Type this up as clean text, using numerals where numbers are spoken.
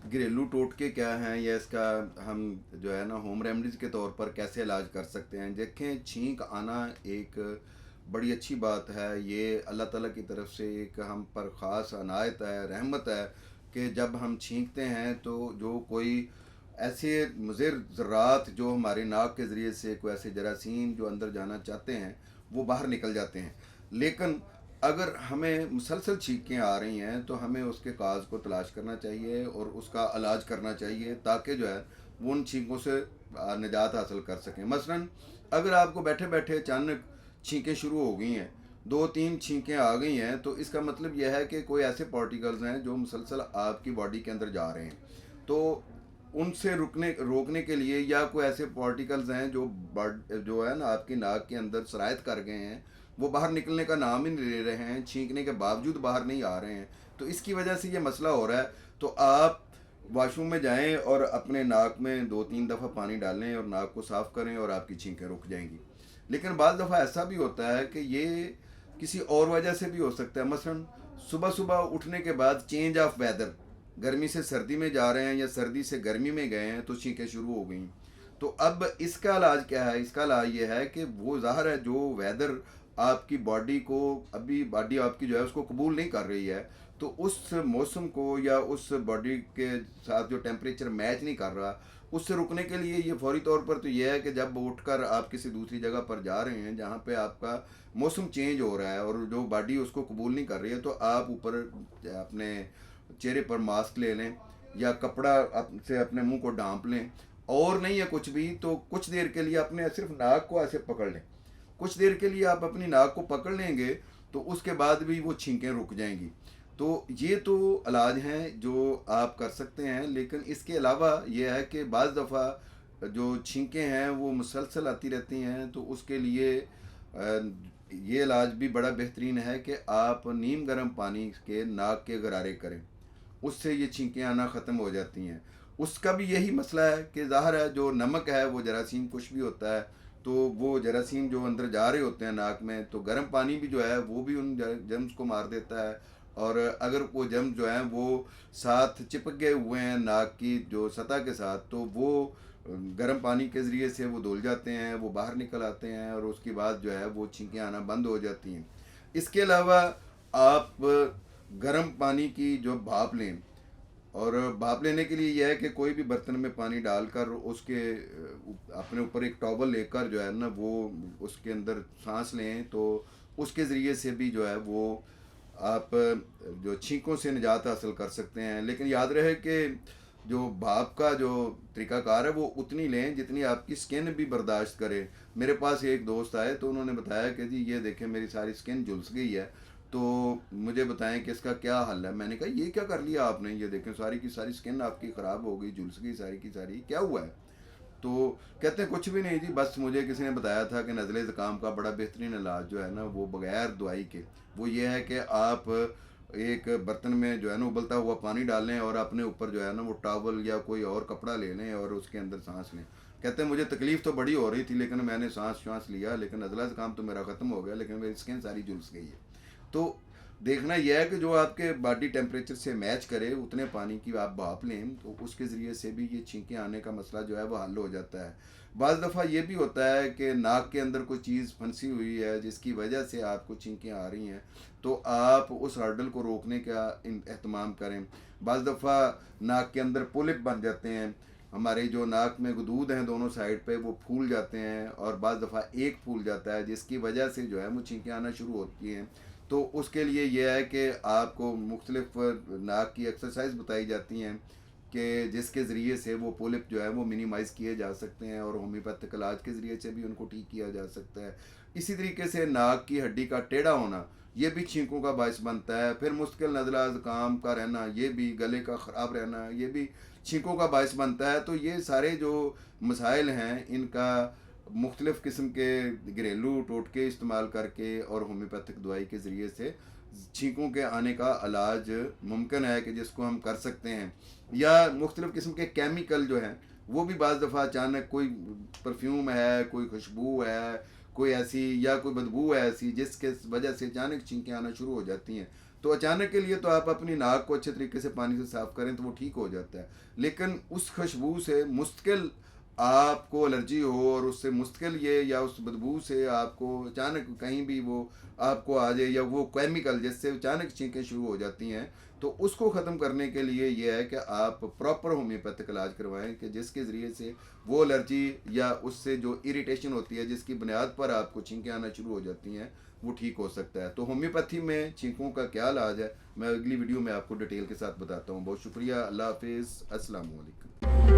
घरेलू टोटके क्या हैं या इसका हम जो है ना होम रेमेडीज़ के तौर पर कैसे इलाज कर सकते हैं। देखें, छींक आना एक बड़ी अच्छी बात है। ये अल्लाह ताला की तरफ से एक हम पर ख़ास अनायत है, रहमत है कि जब हम छींकते हैं तो जो कोई ऐसे मुज़िर ज़रात जो हमारे नाक के ज़रिए से कोई ऐसे जरासीम जो अंदर जाना चाहते हैं वो बाहर निकल जाते हैं। लेकिन अगर हमें मुसलसल छींकें आ रही हैं तो हमें उसके काज को तलाश करना चाहिए और उसका इलाज करना चाहिए ताकि जो है वो उन छींकों से निजात हासिल कर सकें। मसलन अगर आपको बैठे बैठे अचानक छींकें शुरू हो गई हैं, दो तीन छींकें आ गई हैं, तो इसका मतलब यह है कि कोई ऐसे पार्टिकल्स हैं जो मुसलसल आपकी बॉडी के अंदर जा रहे हैं। तो उनसे रोकने के लिए, या कोई ऐसे पार्टिकल्स हैं जो है ना आपकी नाक के अंदर सरायत कर गए हैं, वो बाहर निकलने का नाम ही नहीं ले रहे हैं, छींकने के बावजूद बाहर नहीं आ रहे हैं, तो इसकी वजह से ये मसला हो रहा है। तो आप वॉशरूम में जाएं और अपने नाक में दो तीन दफ़ा पानी डालें और नाक को साफ़ करें और आपकी छींकें रुक जाएंगी। लेकिन बाज़ दफ़ा ऐसा भी होता है कि ये किसी और वजह से भी हो सकता है। मसलन सुबह सुबह उठने के बाद चेंज ऑफ वेदर, गर्मी से सर्दी में जा रहे हैं या सर्दी से गर्मी में गए हैं तो छींकें शुरू हो गई। तो अब इसका इलाज क्या है? इसका इलाज ये है कि वो ज़ाहिर है जो वेदर आपकी बॉडी को, अभी बॉडी आपकी जो है उसको कबूल नहीं कर रही है, तो उस मौसम को या उस बॉडी के साथ जो टेम्परेचर मैच नहीं कर रहा, उससे रुकने के लिए ये फौरी तौर पर तो ये है कि जब उठकर आप किसी दूसरी जगह पर जा रहे हैं जहाँ पे आपका मौसम चेंज हो रहा है और जो बॉडी उसको कबूल नहीं कर रही है, तो आप ऊपर अपने चेहरे पर मास्क ले लें या कपड़ा से अपने मुंह को ढांप लें, और नहीं है कुछ भी तो कुछ देर के लिए अपने सिर्फ नाक को ऐसे पकड़ लें। कुछ देर के लिए आप अपनी नाक को पकड़ लेंगे तो उसके बाद भी वो छींकें रुक जाएंगी। तो ये तो इलाज हैं जो आप कर सकते हैं। लेकिन इसके अलावा ये है कि बाज़ दफ़ा जो छींकें हैं वो मुसलसल आती रहती हैं, तो उसके लिए ये इलाज भी बड़ा बेहतरीन है कि आप नीम गर्म पानी के नाक के गरारे करें, उससे ये छींकें आना ख़त्म हो जाती हैं। उसका भी यही मसला है कि ज़ाहिर है जो नमक है वो जरासीम कुछ भी होता है, तो वो जरासीम जो अंदर जा रहे होते हैं नाक में, तो गर्म पानी भी जो है वो भी उन जर्म्स को मार देता है। और अगर वो जर्म्स जो हैं वो साथ चिपक गए हुए हैं नाक की जो सतह के साथ, तो वो गर्म पानी के ज़रिए से वो धुल जाते हैं, वो बाहर निकल आते हैं और उसके बाद जो है वो छींकें आना बंद हो जाती हैं। इसके अलावा आप गर्म पानी की जो भाप लें, और भाप लेने के लिए यह है कि कोई भी बर्तन में पानी डालकर उसके अपने ऊपर एक टॉवल लेकर जो है ना वो उसके अंदर सांस लें, तो उसके ज़रिए से भी जो है वो आप जो छींकों से निजात हासिल कर सकते हैं। लेकिन याद रहे कि जो भाप का जो तरीक़ाकार है वो उतनी लें जितनी आपकी स्किन भी बर्दाश्त करे। मेरे पास एक दोस्त आए तो उन्होंने बताया कि जी ये देखें मेरी सारी स्किन झुलस गई है, तो मुझे बताएं कि इसका क्या हल है। मैंने कहा ये क्या कर लिया आपने, ये देखें सारी की सारी स्किन आपकी ख़राब हो गई, झुलस गई सारी की सारी, क्या हुआ है? तो कहते हैं कुछ भी नहीं जी, बस मुझे किसी ने बताया था कि नज़ले ज़ुकाम का बड़ा बेहतरीन इलाज जो है ना वो बग़ैर दवाई के, वो ये है कि आप एक बर्तन में जो है ना उबलता हुआ पानी डालें और अपने ऊपर जो है ना वो टॉवल या कोई और कपड़ा ले लें और उसके अंदर सांस लें। कहते हैं मुझे तकलीफ़ तो बड़ी हो रही थी लेकिन मैंने सांस लिया, लेकिन नज़ला ज़ुकाम तो मेरा ख़त्म हो गया, लेकिन मेरी स्किन सारी झुलस गई है। तो देखना यह है कि जो आपके बॉडी टेम्परेचर से मैच करे उतने पानी की आप भाप लें, तो उसके ज़रिए से भी ये छींकें आने का मसला जो है वो हल हो जाता है। बाज़ दफ़ा ये भी होता है कि नाक के अंदर कोई चीज़ फंसी हुई है जिसकी वजह से आपको छींकें आ रही हैं, तो आप उस हर्डल को रोकने का एहतमाम करें। बाज़ दफ़ा नाक के अंदर पोलिप बन जाते हैं, हमारे जो नाक में गुदूद हैं दोनों साइड पे वो फूल जाते हैं, और बाज़ दफ़ा एक फूल जाता है जिसकी वजह से जो है वो छींकें आना शुरू होती हैं। तो उसके लिए यह है कि आपको मुख्तलिफ नाक की एक्सरसाइज बताई जाती हैं कि जिसके ज़रिए से वो पोलिप जो है वो मिनिमाइज़ किए जा सकते हैं, और होम्योपैथिक इलाज के ज़रिए से भी उनको ठीक किया जा सकता है। इसी तरीके से नाक की हड्डी का टेढ़ा होना ये भी छींकों का बायस बनता है। फिर मुश्किल नज़ला ज़ुकाम का रहना, ये भी गले का ख़राब रहना, ये भी छींकों का बायस बनता है। तो ये सारे जो मसाइल हैं इनका मुख्तलिफ़ किस्म के घरेलू टोटके इस्तेमाल करके और होम्योपैथिक दवाई के ज़रिए से छींकों के आने का इलाज मुमकिन है कि जिसको हम कर सकते हैं। या मुख्तलिफ़ किस्म के केमिकल जो हैं वो भी बाज़ दफ़ा अचानक कोई परफ्यूम है, कोई खुशबू है, कोई ऐसी या कोई बदबू है ऐसी जिसके वजह से अचानक छींकें आना शुरू हो जाती हैं। तो अचानक के लिए तो आप अपनी नाक को अच्छे तरीके से पानी से साफ़ करें तो वो ठीक हो जाता है। लेकिन उस खुशबू से मुश्किल आपको एलर्जी हो और उससे मुश्किल ये या उस बदबू से आपको अचानक कहीं भी वो आपको आ जाए या वो केमिकल जिससे अचानक छींकें शुरू हो जाती हैं, तो उसको ख़त्म करने के लिए ये है कि आप प्रॉपर होम्योपैथिक इलाज करवाएं कि जिसके ज़रिए से वो एलर्जी या उससे जो इरिटेशन होती है जिसकी बुनियाद पर आपको छींकें आना शुरू हो जाती हैं, वो ठीक हो सकता है। तो होम्योपैथी में छींकों का क्या इलाज है, मैं अगली वीडियो में आपको डिटेल के साथ बताता हूँ। बहुत शुक्रिया। अल्लाह हाफिज़। अस्सलाम वालेकुम।